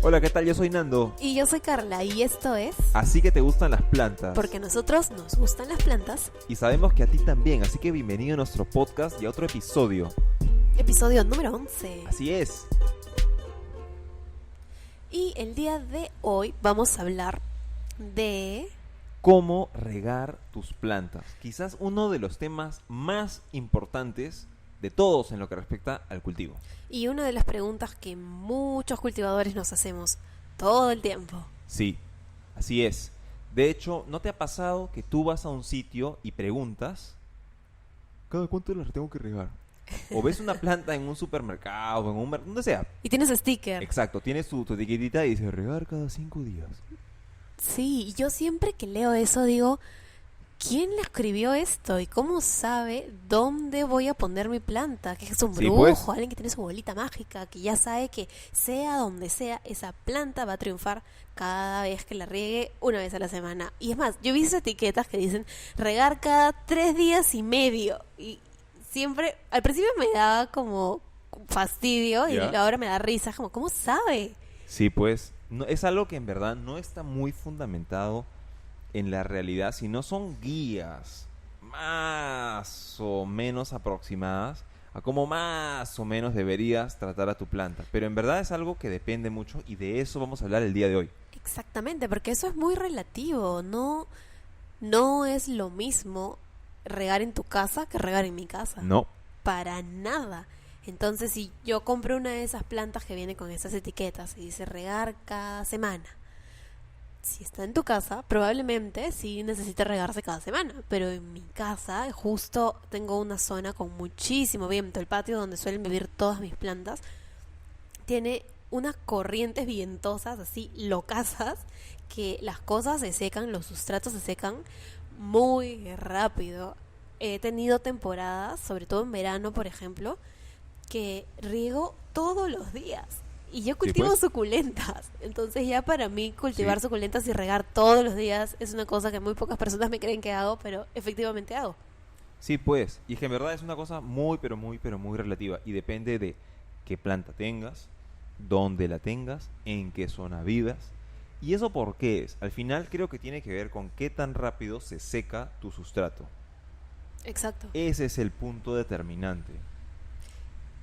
Hola, ¿qué tal? Yo soy Nando. Y yo soy Carla y esto es... Así que te gustan las plantas. Porque a nosotros nos gustan las plantas. Y sabemos que a ti también, así que bienvenido a nuestro podcast y a otro episodio. Episodio número 11. Así es. Y el día de hoy vamos a hablar de... ¿Cómo regar tus plantas? Quizás uno de los temas más importantes de todos en lo que respecta al cultivo. Y una de las preguntas que muchos cultivadores nos hacemos todo el tiempo. Sí, así es. De hecho, ¿no te ha pasado que tú vas a un sitio y preguntas ¿cada cuánto las tengo que regar? O ves una planta en un supermercado, en un mercado, donde sea. Y tienes sticker. Exacto, tienes tu etiquetita y dice regar cada 5 días. Sí, y yo siempre que leo eso digo, ¿quién le escribió esto? ¿Y cómo sabe dónde voy a poner mi planta? ¿Que es un Sí, brujo? pues. Alguien que tiene su bolita mágica, que ya sabe que sea donde sea, esa planta va a triunfar cada vez que la riegue una vez a la semana. Y es más, yo he visto etiquetas que dicen regar cada 3 días y medio. Y siempre, al principio me daba como fastidio y ¿Ya? ahora me da risa, como, ¿cómo sabe? Sí, pues. No, es algo que en verdad no está muy fundamentado en la realidad, sino son guías más o menos aproximadas a cómo más o menos deberías tratar a tu planta. Pero en verdad es algo que depende mucho y de eso vamos a hablar el día de hoy. Exactamente, porque eso es muy relativo, no es lo mismo regar en tu casa que regar en mi casa. No, Para nada. Entonces, si yo compro una de esas plantas que viene con esas etiquetas y dice regar cada semana, si está en tu casa, probablemente sí necesite regarse cada semana. Pero en mi casa, justo tengo una zona con muchísimo viento. El patio donde suelen vivir todas mis plantas tiene unas corrientes vientosas así locasas que las cosas se secan, los sustratos se secan muy rápido. He tenido temporadas, sobre todo en verano, por ejemplo, que riego todos los días. Y yo cultivo pues. suculentas. Entonces ya para mí cultivar Sí. suculentas y regar todos los días es una cosa que muy pocas personas me creen que hago, pero efectivamente hago. sí, pues. Y es que en verdad es una cosa muy, pero muy relativa. Y depende de qué planta tengas, dónde la tengas, en qué zona vivas. ¿Y eso por qué es? Al final creo que tiene que ver con qué tan rápido se seca tu sustrato. Exacto. Ese es el punto determinante.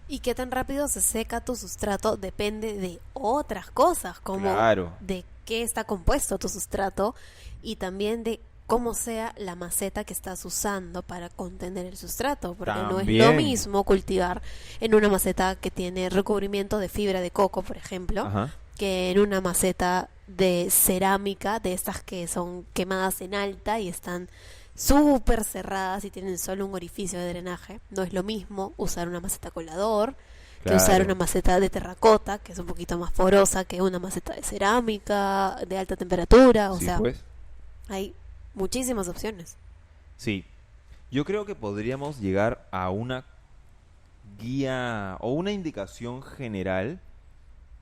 Y qué tan rápido se seca tu sustrato depende de otras cosas, como Claro. de qué está compuesto tu sustrato y también de cómo sea la maceta que estás usando para contener el sustrato, porque no es lo También. mismo cultivar en una maceta que tiene recubrimiento de fibra de coco, por ejemplo, Ajá. que en una maceta de cerámica, de estas que son quemadas en alta y están súper cerradas y tienen solo un orificio de drenaje. No es lo mismo usar una maceta colador que usar Claro. una maceta de terracota, que es un poquito más porosa que una maceta de cerámica, de alta temperatura. O Sí, sea, pues. hay muchísimas opciones. Sí. Yo creo que podríamos llegar a una guía o una indicación general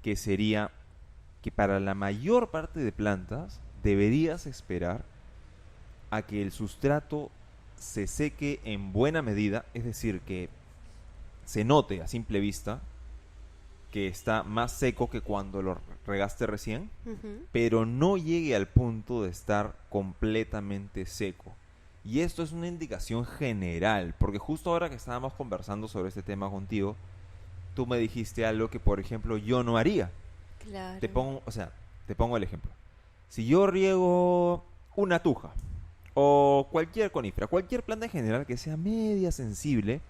que sería que para la mayor parte de plantas deberías esperar a que el sustrato se seque en buena medida, es decir, que se note a simple vista que está más seco que cuando lo regaste recién, Ujú. pero no llegue al punto de estar completamente seco. Y esto es una indicación general, porque justo ahora que estábamos conversando sobre este tema contigo, tú me dijiste algo que, por ejemplo, yo no haría. Claro. Te pongo el ejemplo. Si yo riego una tuja o cualquier conífera, cualquier planta en general que sea media sensible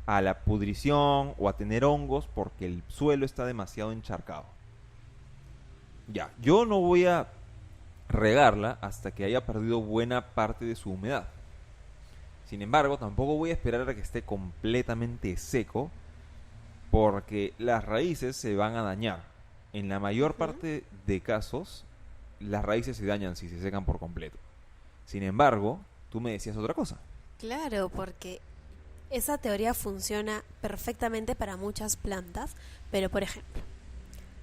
a la pudrición o a tener hongos porque el suelo está demasiado encharcado. Ya, yo no voy a regarla hasta que haya perdido buena parte de su humedad. Sin embargo, tampoco voy a esperar a que esté completamente seco porque las raíces se van a dañar. En la mayor Ujú. parte de casos, las raíces se dañan si se secan por completo. Sin embargo, tú me decías otra cosa. Claro, porque esa teoría funciona perfectamente para muchas plantas, pero por ejemplo,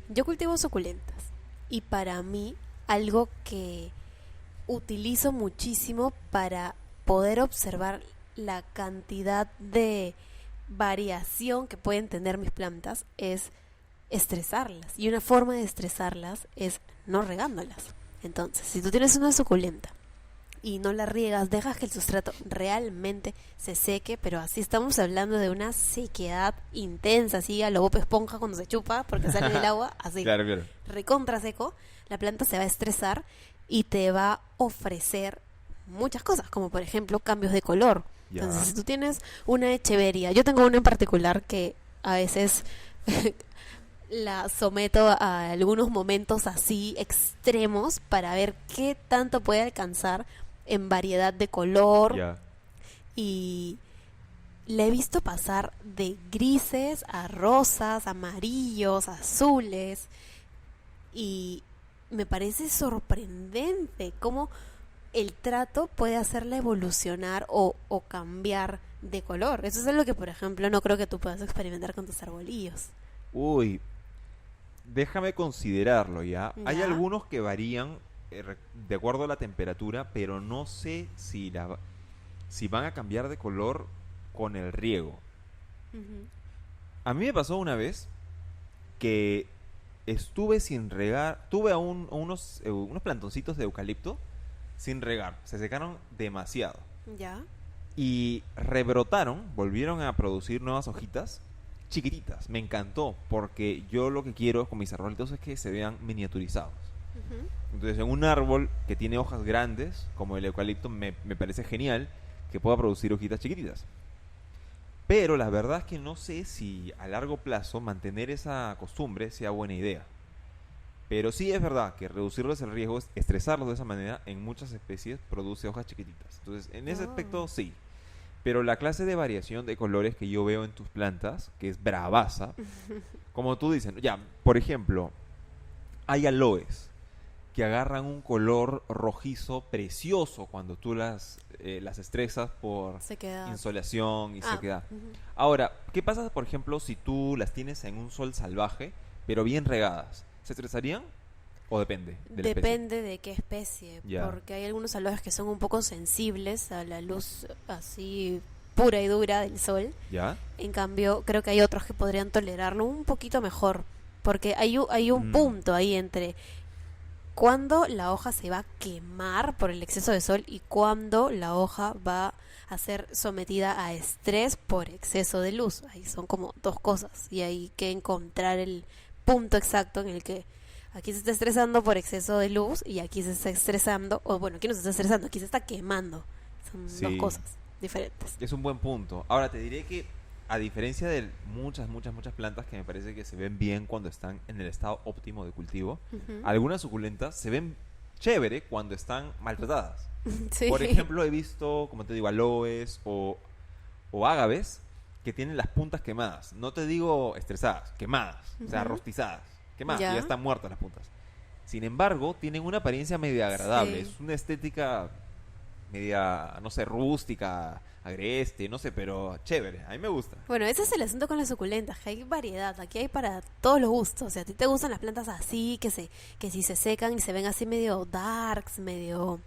yo cultivo suculentas y para mí algo que utilizo muchísimo para poder observar la cantidad de variación que pueden tener mis plantas es estresarlas. Y una forma de estresarlas es no regándolas. Entonces, si tú tienes una suculenta y no la riegas, dejas que el sustrato realmente se seque, pero así estamos hablando de una sequedad intensa, así a lo Bob Esponja cuando se chupa porque sale del agua, así, Claro, claro. recontra seco, la planta se va a estresar y te va a ofrecer muchas cosas, como por ejemplo cambios de color. Ya. Entonces, si tú tienes una echeveria, yo tengo una en particular que a veces la someto a algunos momentos así extremos para ver qué tanto puede alcanzar en variedad de color, Ya. y le he visto pasar de grises a rosas, amarillos, azules, y me parece sorprendente cómo el trato puede hacerla evolucionar o cambiar de color. Eso es algo que, por ejemplo, no creo que tú puedas experimentar con tus arbolillos. Uy, déjame considerarlo ya. Hay Ya. algunos que varían de acuerdo a la temperatura, pero no sé si van a cambiar de color con el riego. Ujú. A mí me pasó una vez que estuve sin regar, tuve unos plantoncitos de eucalipto sin regar, se secaron demasiado Ya. y rebrotaron, volvieron a producir nuevas hojitas chiquititas. Me encantó porque yo lo que quiero con mis arbolitos es que se vean miniaturizados. Ujú. Entonces, en un árbol que tiene hojas grandes, como el eucalipto, me parece genial que pueda producir hojitas chiquititas. Pero la verdad es que no sé si a largo plazo mantener esa costumbre sea buena idea. Pero sí es verdad que reducirles el riesgo, estresarlos de esa manera, en muchas especies produce hojas chiquititas. Entonces, en ese aspecto Oh. sí. Pero la clase de variación de colores que yo veo en tus plantas, que es bravaza, como tú dices, ya, por ejemplo, hay aloes que agarran un color rojizo precioso cuando tú las estresas por Se queda. insolación y Ah, sequedad. ujú. Ahora, ¿qué pasa, por ejemplo, si tú las tienes en un sol salvaje, pero bien regadas? ¿Se estresarían? ¿O depende de la especie? Depende de qué especie, Ya. porque hay algunos aloes que son un poco sensibles a la luz así pura y dura del sol. ¿Ya? En cambio, creo que hay otros que podrían tolerarlo un poquito mejor, porque hay un Mm. punto ahí entre cuando la hoja se va a quemar por el exceso de sol y cuando la hoja va a ser sometida a estrés por exceso de luz. Ahí son como dos cosas y hay que encontrar el punto exacto en el que aquí se está estresando por exceso de luz y aquí se está estresando, o bueno, aquí no se está estresando, aquí se está quemando. Son dos Sí. cosas diferentes. Es un buen punto. Ahora, te diré que, a diferencia de muchas plantas que me parece que se ven bien cuando están en el estado óptimo de cultivo, Ujú. algunas suculentas se ven chévere cuando están maltratadas. Sí. Por ejemplo, he visto, como te digo, aloes o ágaves que tienen las puntas quemadas. No te digo estresadas, quemadas, o sea, Ujú. rostizadas, quemadas, Ya. ya están muertas las puntas. Sin embargo, tienen una apariencia media agradable. Sí. Es una estética media, no sé, rústica, agreste, no sé, pero chévere. A mí me gusta. Bueno, ese es el asunto con las suculentas, que hay variedad, aquí hay para todos los gustos. O sea, a ti te gustan las plantas así, que si se secan y se ven así medio darks, medio,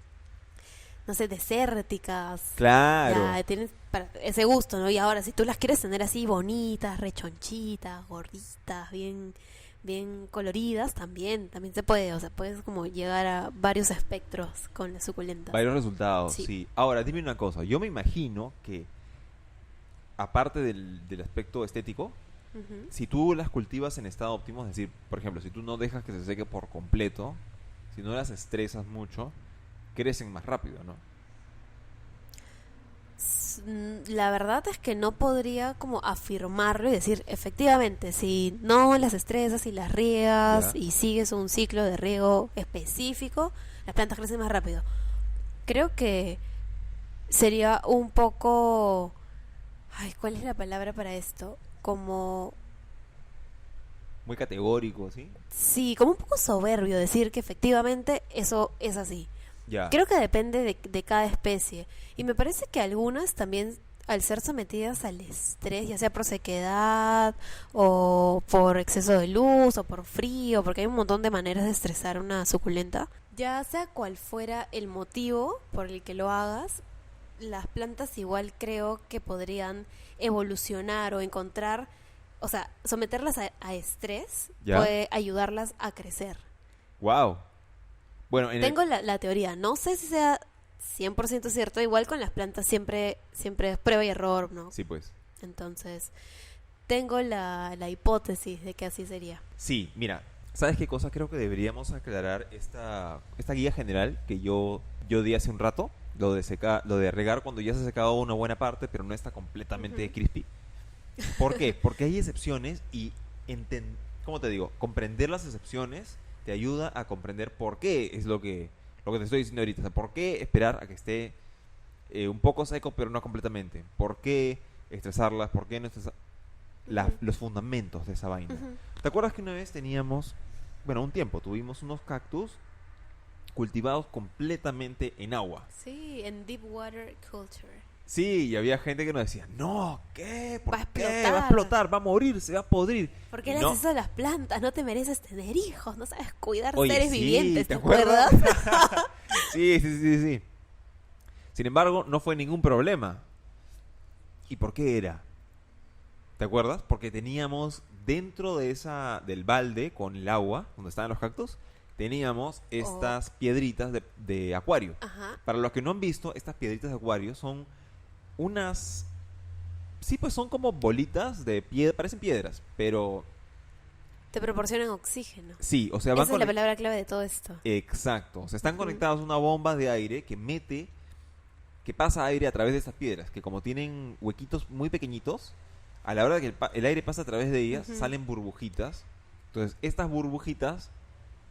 no sé, desérticas. Claro. Ya tienes para ese gusto, ¿no? Y ahora, si tú las quieres tener así bonitas, rechonchitas, gorditas, bien coloridas, también se puede. O sea, puedes como llegar a varios espectros con las suculentas. Varios resultados, Sí. sí. Ahora, dime una cosa. Yo me imagino que, aparte del aspecto estético, Ujú. si tú las cultivas en estado óptimo, es decir, por ejemplo, si tú no dejas que se seque por completo, si no las estresas mucho, crecen más rápido, ¿no? La verdad es que no podría como afirmarlo y decir, efectivamente, si no las estresas y las riegas Ya. y sigues un ciclo de riego específico, las plantas crecen más rápido. Creo que sería un poco... Ay, ¿cuál es la palabra para esto? Como... Muy categórico, ¿sí? Sí, como un poco soberbio decir que efectivamente eso es así. Ya. Creo que depende de cada especie. Y me parece que algunas también, al ser sometidas al estrés, ya sea por sequedad o por exceso de luz o por frío, porque hay un montón de maneras de estresar una suculenta, ya sea cual fuera el motivo por el que lo hagas, las plantas igual creo que podrían evolucionar o encontrar o sea, someterlas a estrés ¿Ya? puede ayudarlas a crecer. Wow. Bueno, Tengo la teoría, no sé si sea 100% cierto, igual con las plantas siempre es prueba y error, ¿no? Sí, pues. Entonces, tengo la hipótesis de que así sería. Sí, mira, ¿sabes qué cosa? Creo que deberíamos aclarar esta guía general que yo di hace un rato, lo de regar cuando ya se ha secado una buena parte, pero no está completamente Ujú. crispy. ¿Por qué? Porque hay excepciones y, ¿cómo te digo? Comprender las excepciones te ayuda a comprender por qué es lo que te estoy diciendo ahorita. O sea, ¿por qué esperar a que esté un poco seco, pero no completamente? ¿Por qué estresarlas? ¿Por qué no estresar? Ujú, Los fundamentos de esa vaina. ujú. ¿Te acuerdas que una vez teníamos, bueno, un tiempo, tuvimos unos cactus cultivados completamente en agua? Sí, en Deep Water Culture. Sí, y había gente que nos decía, no, ¿qué? ¿Por Va a qué? Va a explotar. explotar, va a morir, se va a podrir. ¿Por Y qué le no. haces eso a las plantas? No te mereces tener hijos, no sabes cuidar Oye, seres sí, vivientes, ¿te ¿te acuerdas? acuerdas? Sí, sí, sí, sí. Sin embargo, no fue ningún problema. ¿Y por qué era? ¿Te acuerdas? Porque teníamos dentro del balde con el agua, donde estaban los cactus, teníamos Oh, estas piedritas de acuario. ajá. Para los que no han visto, estas piedritas de acuario son unas... Sí, pues son como bolitas de piedra, parecen piedras, pero Te proporcionan oxígeno. sí, o sea, van Esa es con... la palabra clave de todo esto. Exacto, o sea, están Ujú, conectados a una bomba de aire que pasa aire a través de estas piedras, que como tienen huequitos muy pequeñitos, a la hora de que el aire pasa a través de ellas, ujú, salen burbujitas. Entonces, estas burbujitas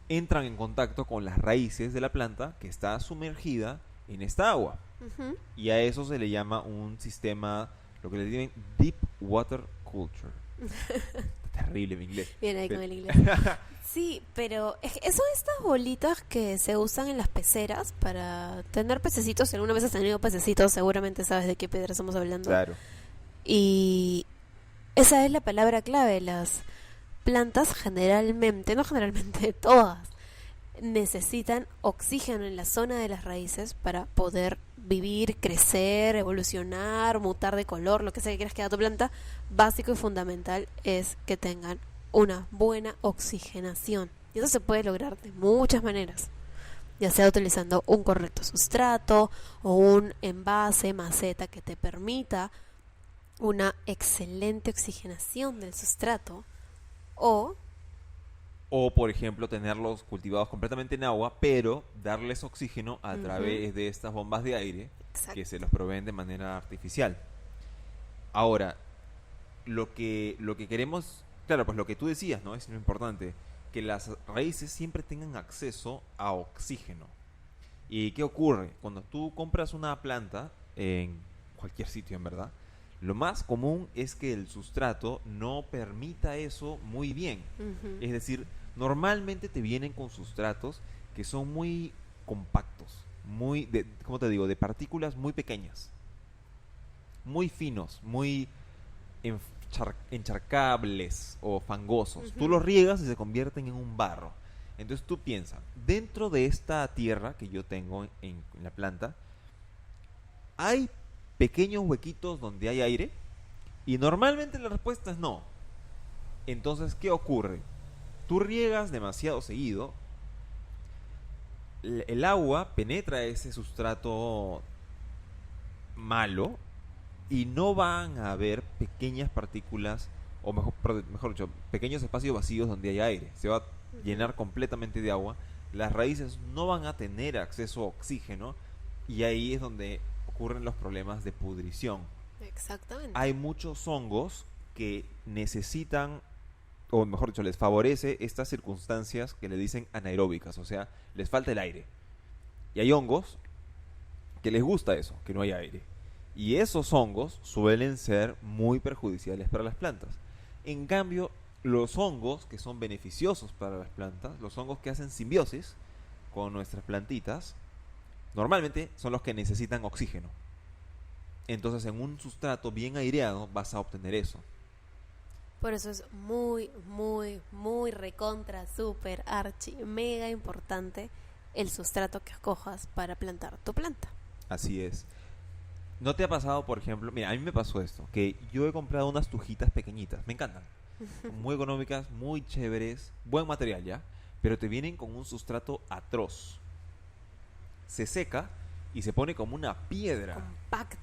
entran en contacto con las raíces de la planta que está sumergida en esta agua. ujú. Y a eso se le llama un sistema, lo que le dicen Deep Water Culture. Terrible mi inglés. Bien ahí con Pero- el inglés. Sí, pero son estas bolitas que se usan en las peceras para tener pececitos. Si alguna vez has tenido pececitos, seguramente sabes de qué piedra estamos hablando. Claro. Y esa es la palabra clave. Las plantas generalmente, no generalmente, todas, necesitan oxígeno en la zona de las raíces para poder vivir, crecer, evolucionar, mutar de color, lo que sea que quieras que haga tu planta. Básico y fundamental es que tengan una buena oxigenación. Y eso se puede lograr de muchas maneras, ya sea utilizando un correcto sustrato o un envase, maceta que te permita una excelente oxigenación del sustrato, o O, por ejemplo, tenerlos cultivados completamente en agua, pero darles oxígeno a ujú, través de estas bombas de aire que se exacto. los proveen de manera artificial. Ahora, lo que queremos, claro, pues lo que tú decías, ¿no? Es lo importante, que las raíces siempre tengan acceso a oxígeno. ¿Y qué ocurre? Cuando tú compras una planta en cualquier sitio, en verdad, lo más común es que el sustrato no permita eso muy bien. Ujú, Es decir, normalmente te vienen con sustratos que son muy compactos, ¿cómo te digo? De partículas muy pequeñas, muy finos, muy encharcables o fangosos. Tú ujú. los riegas y se convierten en un barro. Entonces tú piensas, dentro de esta tierra que yo tengo en la planta, hay pequeños huequitos donde hay aire y normalmente la respuesta es no. Entonces, ¿qué ocurre? Tú riegas demasiado seguido, el agua penetra ese sustrato malo y no van a haber pequeñas partículas, o mejor dicho, pequeños espacios vacíos donde hay aire. Se va a Ujú, llenar completamente de agua. Las raíces no van a tener acceso a oxígeno y ahí es donde ocurren los problemas de pudrición. exactamente. Hay muchos hongos que necesitan, o mejor dicho, les favorece estas circunstancias que le dicen anaeróbicas, o sea, les falta el aire. Y hay hongos que les gusta eso, que no hay aire. Y esos hongos suelen ser muy perjudiciales para las plantas. En cambio, los hongos que son beneficiosos para las plantas, los hongos que hacen simbiosis con nuestras plantitas, normalmente son los que necesitan oxígeno. Entonces, en un sustrato bien aireado vas a obtener eso. Por eso es muy, muy, muy recontra, super, archi, mega importante el sustrato que escojas para plantar tu planta. Así es. ¿No te ha pasado, por ejemplo? Mira, a mí me pasó esto, que yo he comprado unas tujitas pequeñitas, me encantan. muy económicas, muy chéveres, buen material ya, pero te vienen con un sustrato atroz. Se seca y se pone como una piedra.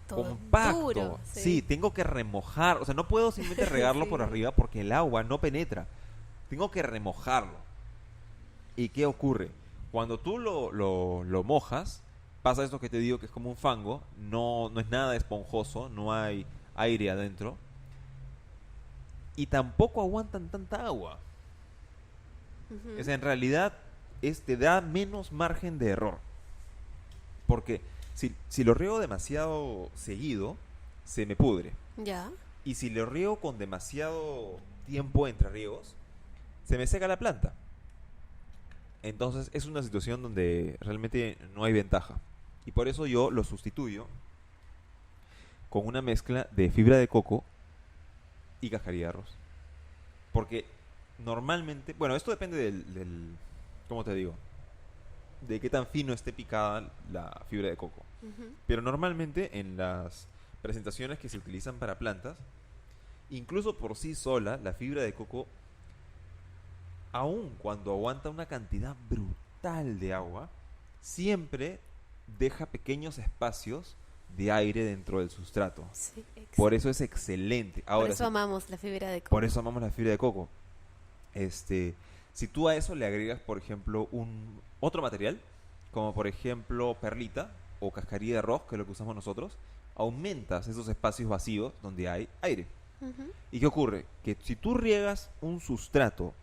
Compacto, duro. Sí, tengo que remojar, o sea, no puedo simplemente regarlo Sí. por arriba porque el agua no penetra. Tengo que remojarlo. ¿Y qué ocurre? Cuando tú lo mojas, pasa esto que te digo que es como un fango, no es nada esponjoso, no hay aire adentro y tampoco aguantan tanta agua. O sea, en realidad te da menos margen de error. Porque si lo riego demasiado seguido, se me pudre. Ya. Y si lo riego con demasiado tiempo entre riegos, se me seca la planta. Entonces es una situación donde realmente no hay ventaja. Y por eso yo lo sustituyo con una mezcla de fibra de coco y cascarilla de arroz. Porque normalmente, bueno, esto depende ¿cómo te digo? De qué tan fino esté picada la fibra de coco. Pero normalmente en las presentaciones que se utilizan para plantas, incluso por sí sola, la fibra de coco, aun cuando aguanta una cantidad brutal de agua, siempre deja pequeños espacios de aire dentro del sustrato. Sí, Por eso es excelente. Ahora, por eso amamos la fibra de coco. por eso amamos la fibra de coco. Si tú a eso le agregas, por ejemplo, otro material, como por ejemplo perlita o cascarilla de arroz, que es lo que usamos nosotros, aumentas esos espacios vacíos donde hay aire. ¿Y qué ocurre? Que si tú riegas un sustrato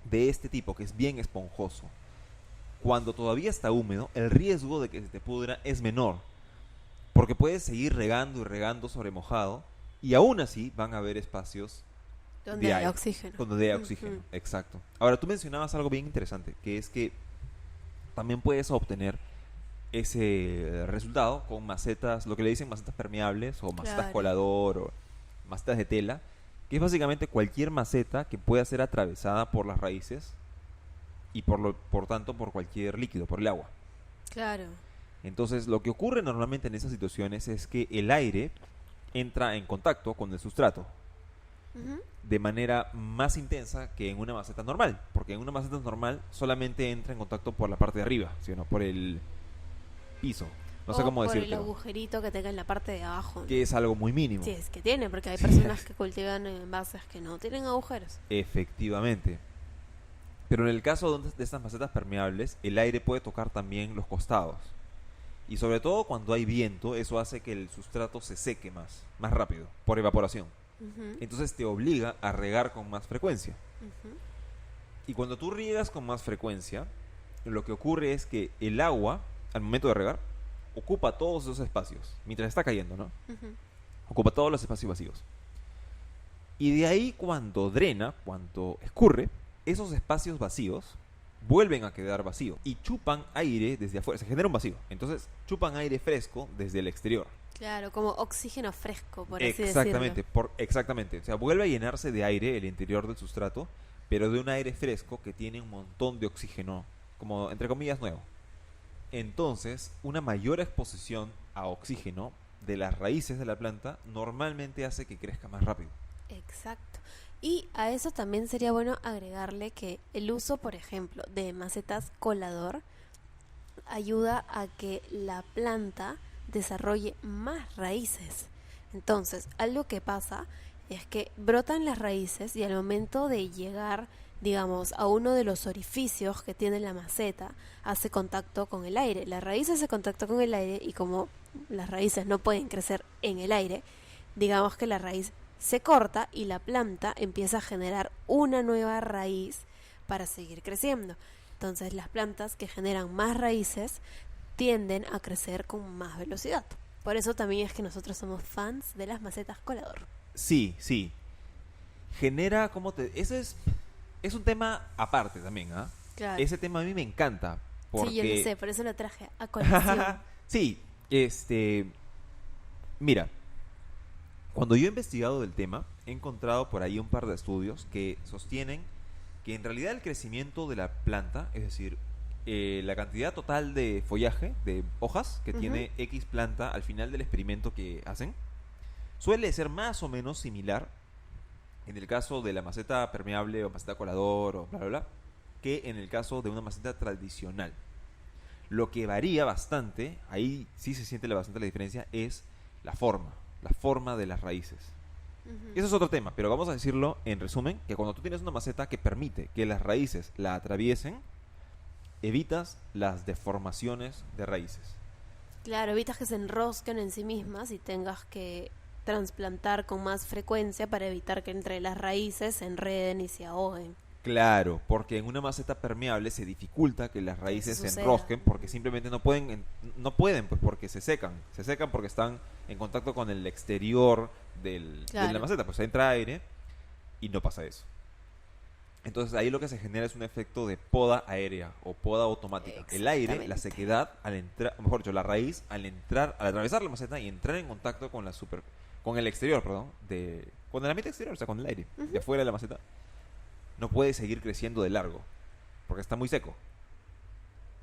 de este tipo, que es bien esponjoso, cuando todavía está húmedo, el riesgo de que se te pudra es menor. Porque puedes seguir regando y regando sobre mojado, y aún así van a haber espacios donde de hay aire, oxígeno. donde hay oxígeno, exacto. Ahora, tú mencionabas algo bien interesante, que es que también puedes obtener ese resultado con macetas, lo que le dicen macetas permeables, o macetas Claro. colador, o macetas de tela, que es básicamente cualquier maceta que pueda ser atravesada por las raíces y por tanto por cualquier líquido, por el agua. Claro. Entonces, lo que ocurre normalmente en esas situaciones es que el aire entra en contacto con el sustrato de manera más intensa que en una maceta normal, porque en una maceta normal solamente entra en contacto por la parte de arriba, ¿sí o no? Por el piso. No sé O cómo por el decirlo. agujerito que tenga en la parte de abajo, ¿no? Que es algo muy mínimo. Sí, es que tiene, porque hay personas que cultivan envases que no tienen agujeros. Efectivamente. Pero en el caso de estas macetas permeables, el aire puede tocar también los costados. Y sobre todo cuando hay viento, eso hace que el sustrato se seque más rápido, por evaporación. Entonces te obliga a regar con más frecuencia. Y cuando tú riegas con más frecuencia, lo que ocurre es que el agua, al momento de regar, ocupa todos esos espacios, mientras está cayendo, ¿no? Ocupa todos los espacios vacíos. Y de ahí cuando drena, cuando escurre, esos espacios vacíos vuelven a quedar vacíos y chupan aire desde afuera. Se genera un vacío. Entonces chupan aire fresco desde el exterior. Claro, como oxígeno fresco, por así Exactamente, decirlo. exactamente. O sea, vuelve a llenarse de aire el interior del sustrato, pero de un aire fresco que tiene un montón de oxígeno, como entre comillas nuevo. Entonces, una mayor exposición a oxígeno de las raíces de la planta normalmente hace que crezca más rápido. Exacto. Y a eso también sería bueno agregarle que el uso, por ejemplo, de macetas colador ayuda a que la planta desarrolle más raíces. Entonces, algo que pasa es que brotan las raíces y al momento de llegar, digamos, a uno de los orificios que tiene la maceta, hace contacto con el aire. La raíz hace contacto con el aire y como las raíces no pueden crecer en el aire, digamos que la raíz se corta y la planta empieza a generar una nueva raíz para seguir creciendo. Entonces las plantas que generan más raíces tienden a crecer con más velocidad. Por eso también es que nosotros somos fans de las macetas colador. Sí, sí. Genera como es un tema aparte también, ¿ah? Claro. Ese tema a mí me encanta porque Sí, yo lo sé, por eso lo traje a colación. sí, mira, cuando yo he investigado del tema, he encontrado por ahí un par de estudios que sostienen que en realidad el crecimiento de la planta, es decir, la cantidad total de follaje, de hojas que tiene X planta al final del experimento que hacen, suele ser más o menos similar en el caso de la maceta permeable o maceta colador o bla, bla, bla, que en el caso de una maceta tradicional. Lo que varía bastante, ahí sí se siente bastante la diferencia, es la forma de las raíces. Ujú. Eso es otro tema, pero vamos a decirlo en resumen, que cuando tú tienes una maceta que permite que las raíces la atraviesen, evitas las deformaciones de raíces. Claro, evitas que se enrosquen en sí mismas y tengas que trasplantar con más frecuencia para evitar que entre las raíces se enreden y se ahoguen. Claro, porque en una maceta permeable se dificulta que las Que eso raíces se suceda. enrosquen porque Ujú. simplemente no pueden pues porque se secan porque están en contacto con el exterior de la Claro. maceta, pues entra aire y no pasa eso. Entonces ahí lo que se genera es un efecto de poda aérea o poda automática. El aire, la Exactamente. sequedad, al entrar, mejor dicho, la raíz, al atravesar la maceta y entrar en contacto con con el exterior, perdón, con el ambiente exterior, o sea, con el aire, de Ujú. afuera de la maceta, no puede seguir creciendo de largo, porque está muy seco.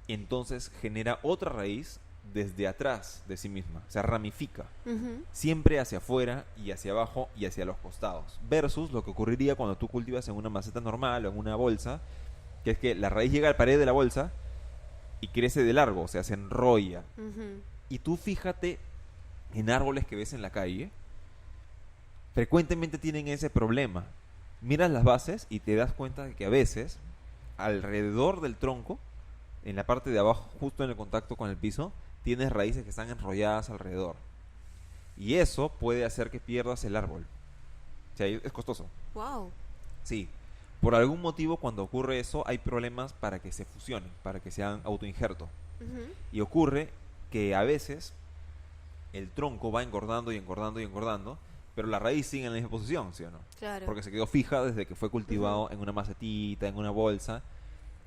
Entonces genera otra raíz desde atrás de sí misma, o sea, ramifica Ujú. siempre hacia afuera y hacia abajo y hacia los costados. Versus lo que ocurriría cuando tú cultivas en una maceta normal o en una bolsa, que es que la raíz llega a la pared de la bolsa y crece de largo, o sea, se enrolla. Ujú. Y tú fíjate en árboles que ves en la calle, frecuentemente tienen ese problema. Miras las bases y te das cuenta de que a veces, alrededor del tronco, en la parte de abajo, justo en el contacto con el piso, tienes raíces que están enrolladas alrededor. Y eso puede hacer que pierdas el árbol. O sea, es costoso. Wow. Sí. Por algún motivo, cuando ocurre eso, hay problemas para que se fusionen, para que sean autoinjerto. Ujú. Y ocurre que a veces el tronco va engordando y engordando y engordando, pero la raíz sigue en la misma posición, ¿sí o no? Claro. Porque se quedó fija desde que fue cultivado Ujú. en una macetita, en una bolsa.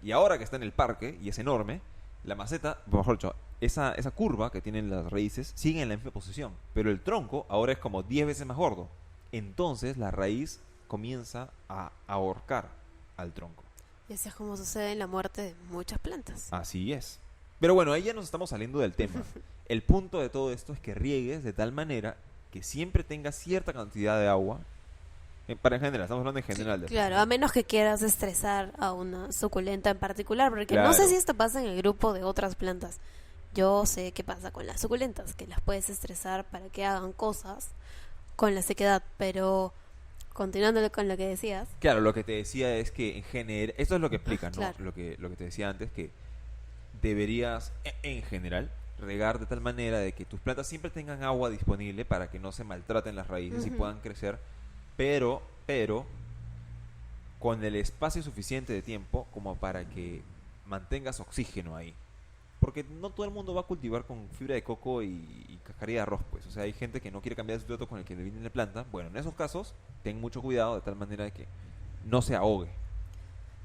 Y ahora que está en el parque y es enorme, la maceta, mejor dicho, esa curva que tienen las raíces sigue en la misma posición. Pero el tronco ahora es como 10 veces más gordo. Entonces la raíz comienza a ahorcar al tronco. Y así es como sucede en la muerte de muchas plantas. Así es. Pero bueno, ahí ya nos estamos saliendo del tema. El punto de todo esto es que riegues de tal manera que siempre tengas cierta cantidad de agua. Para en general, estamos hablando en general de esto, Claro, ¿no? a menos que quieras estresar a una suculenta en particular, porque no sé Claro. si esto pasa en el grupo de otras plantas. Yo sé qué pasa con las suculentas, que las puedes estresar para que hagan cosas con la sequedad, pero continuando con lo que decías, Claro, lo que te decía es que en general, esto es lo que explica, ¿no? claro. Lo que te decía antes, que deberías, en general, regar de tal manera de que tus plantas siempre tengan agua disponible para que no se maltraten las raíces y Ujú. puedan crecer, pero, con el espacio suficiente de tiempo como para que mantengas oxígeno ahí. Porque no todo el mundo va a cultivar con fibra de coco y cascarilla de arroz, pues. O sea, hay gente que no quiere cambiar el sustrato con el que le viene la planta. Bueno, en esos casos, ten mucho cuidado de tal manera de que no se ahogue.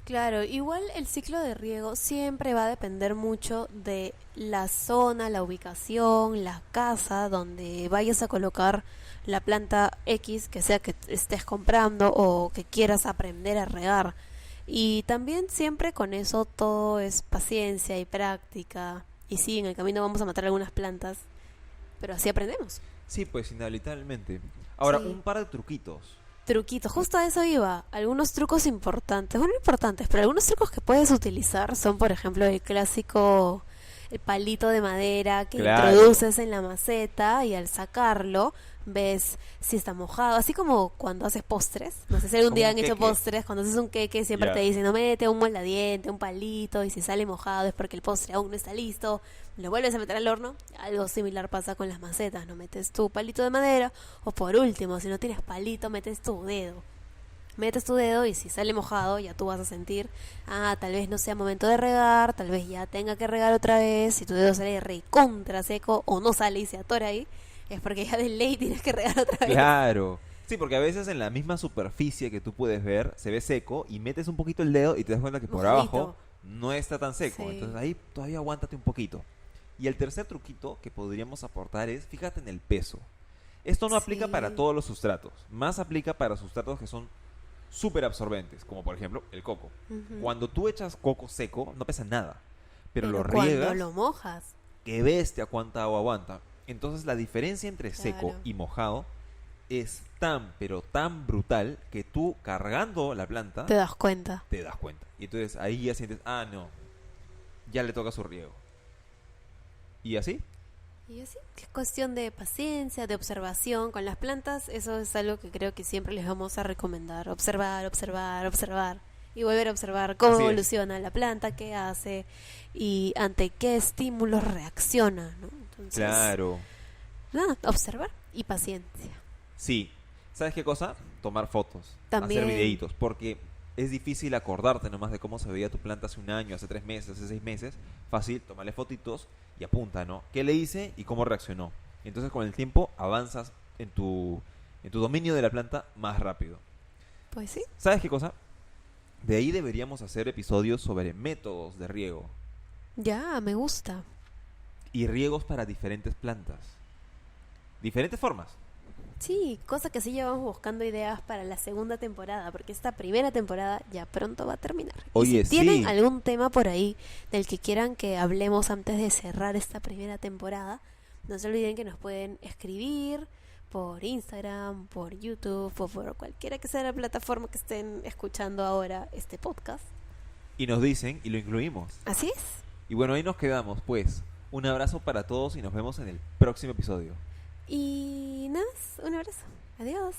Claro, igual el ciclo de riego siempre va a depender mucho de la zona, la ubicación, la casa donde vayas a colocar la planta X, que sea que estés comprando o que quieras aprender a regar. Y también siempre con eso todo es paciencia y práctica. Y sí, en el camino vamos a matar algunas plantas, pero así aprendemos. Sí, pues inevitablemente. Ahora, Sí. un par de truquitos. Truquitos, justo a eso iba. Algunos trucos importantes, bueno, no importantes, pero algunos trucos que puedes utilizar son, por ejemplo, el clásico, el palito de madera que Claro. introduces en la maceta y al sacarlo ves si está mojado, así como cuando haces postres. No sé si algún Como día un han hecho queque. postres, cuando haces un queque siempre te Ya. dicen, no mete un moladiente, un palito, y si sale mojado es porque el postre aún no está listo, lo vuelves a meter al horno. Algo similar pasa con las macetas, no metes tu palito de madera, o por último, si no tienes palito, metes tu dedo. Metes tu dedo y si sale mojado ya tú vas a sentir, tal vez no sea momento de regar, tal vez ya tenga que regar otra vez. Si tu dedo sale recontra seco o no sale y se atora ahí, es porque ya de ley tienes que regar otra vez. Claro. Sí, porque a veces en la misma superficie que tú puedes ver se ve seco y metes un poquito el dedo y te das cuenta que por Mojadito. abajo no está tan seco. Sí. Entonces ahí todavía aguántate un poquito. Y el tercer truquito que podríamos aportar es fíjate en el peso. Esto no aplica para Sí. todos los sustratos, más aplica para sustratos que son súper absorbentes, como por ejemplo el coco. Ujú. Cuando tú echas coco seco no pesa nada, pero lo cuando riegas, lo mojas, qué bestia cuánta agua aguanta. Entonces la diferencia entre seco Claro. y mojado es tan, pero tan brutal que tú cargando la planta Te das cuenta. te das cuenta. Y entonces ahí ya sientes, no, ya le toca su riego. Y así, Y así, es cuestión de paciencia, de observación. Con las plantas, eso es algo que creo que siempre les vamos a recomendar. Observar, observar, observar. Y volver a observar cómo Así es. evoluciona la planta, qué hace y ante qué estímulos reacciona, ¿no? Entonces, claro. nada, observar y paciencia. Sí. ¿Sabes qué cosa? Tomar fotos. También. Hacer videitos. Porque es difícil acordarte nomás de cómo se veía tu planta hace un año, hace 3 meses, hace 6 meses. Fácil, tomarle fotitos y apunta, ¿no? ¿Qué le hice y cómo reaccionó? Entonces con el tiempo avanzas en tu dominio de la planta más rápido. Pues sí. ¿Sabes qué cosa? De ahí deberíamos hacer episodios sobre métodos de riego Ya, me gusta. y riegos para diferentes plantas. Diferentes formas. Sí, cosa que sí llevamos buscando ideas para la segunda temporada, porque esta primera temporada ya pronto va a terminar. Oye, y si tienen sí. algún tema por ahí del que quieran que hablemos antes de cerrar esta primera temporada, no se olviden que nos pueden escribir por Instagram, por YouTube o por cualquiera que sea la plataforma que estén escuchando ahora este podcast. Y nos dicen y lo incluimos. Así es. Y bueno, ahí nos quedamos, pues. Un abrazo para todos y nos vemos en el próximo episodio. Y nada más, un abrazo. Adiós.